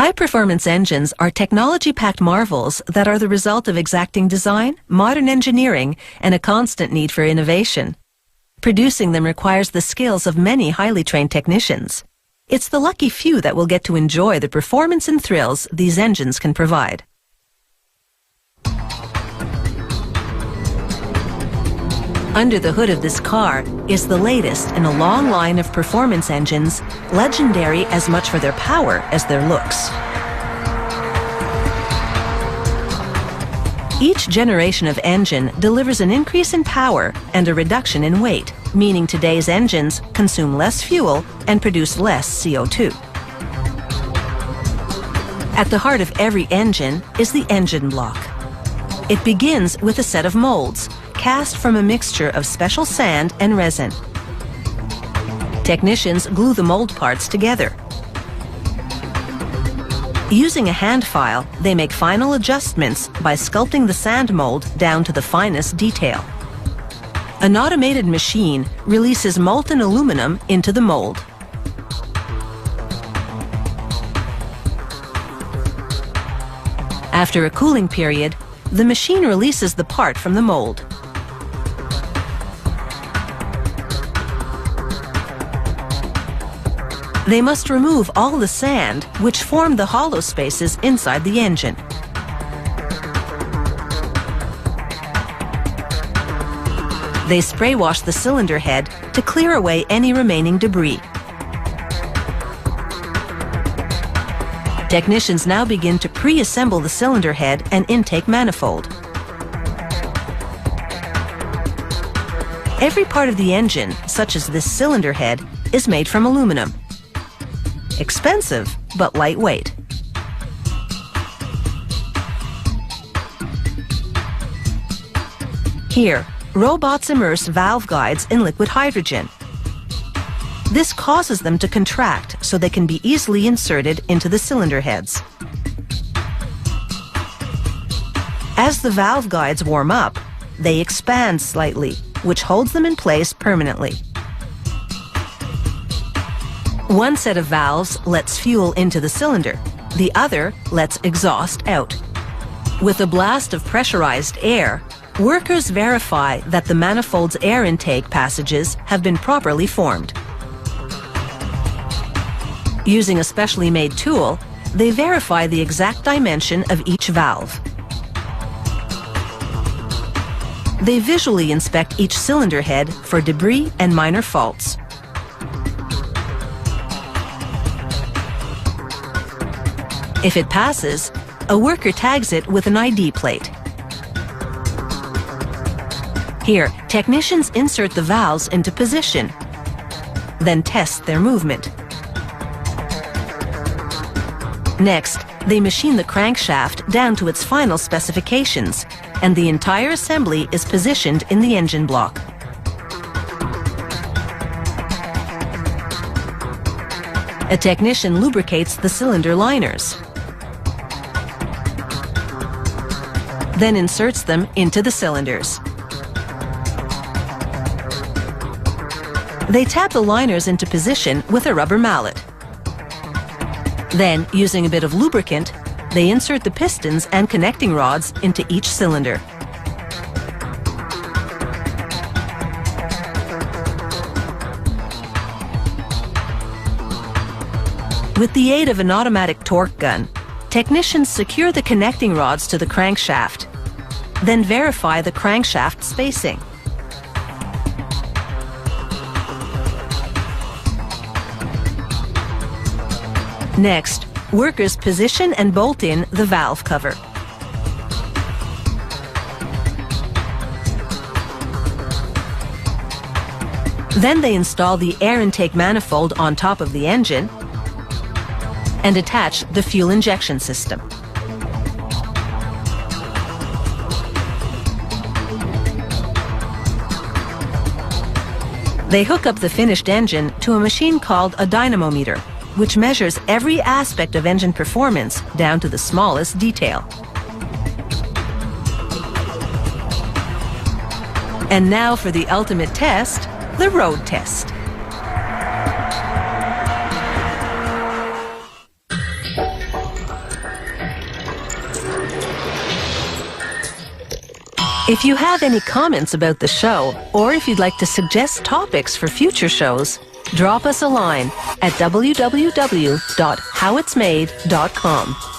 High-performance engines are technology-packed marvels that are the result of exacting design, modern engineering, and a constant need for innovation. Producing them requires the skills of many highly trained technicians. It's the lucky few that will get to enjoy the performance and thrills these engines can provide. Under the hood of this car is the latest in a long line of performance engines, legendary as much for their power as their looks. Each generation of engine delivers an increase in power and a reduction in weight, meaning today's engines consume less fuel and produce less CO2. At the heart of every engine is the engine block. It begins with a set of molds, cast from a mixture of special sand and resin. Technicians glue the mold parts together. Using a hand file, they make final adjustments by sculpting the sand mold down to the finest detail. An automated machine releases molten aluminum into the mold. After a cooling period, the machine releases the part from the mold. They must remove all the sand, which form the hollow spaces inside the engine. They spray wash the cylinder head to clear away any remaining debris. Technicians now begin to pre-assemble the cylinder head and intake manifold. Every part of the engine, such as this cylinder head, is made from aluminum. Expensive, but lightweight. Here, robots immerse valve guides in liquid hydrogen. This causes them to contract so they can be easily inserted into the cylinder heads. As the valve guides warm up, they expand slightly, which holds them in place permanently. One set of valves lets fuel into the cylinder. The other lets exhaust out. With a blast of pressurized air, workers verify that the manifold's air intake passages have been properly formed. Using a specially made tool, they verify the exact dimension of each valve. They visually inspect each cylinder head for debris and minor faults. If it passes, a worker tags it with an ID plate. Here, technicians insert the valves into position, then test their movement. Next, they machine the crankshaft down to its final specifications, and the entire assembly is positioned in the engine block. A technician lubricates the cylinder liners, then inserts them into the cylinders. They tap the liners into position with a rubber mallet. Then, using a bit of lubricant, they insert the pistons and connecting rods into each cylinder. With the aid of an automatic torque gun, technicians secure the connecting rods to the crankshaft, then verify the crankshaft spacing. Next, workers position and bolt in the valve cover. Then they install the air intake manifold on top of the engine and attach the fuel injection system. They hook up the finished engine to a machine called a dynamometer, which measures every aspect of engine performance down to the smallest detail. And now for the ultimate test, the road test. If you have any comments about the show, or if you'd like to suggest topics for future shows, drop us a line at www.howitsmade.com.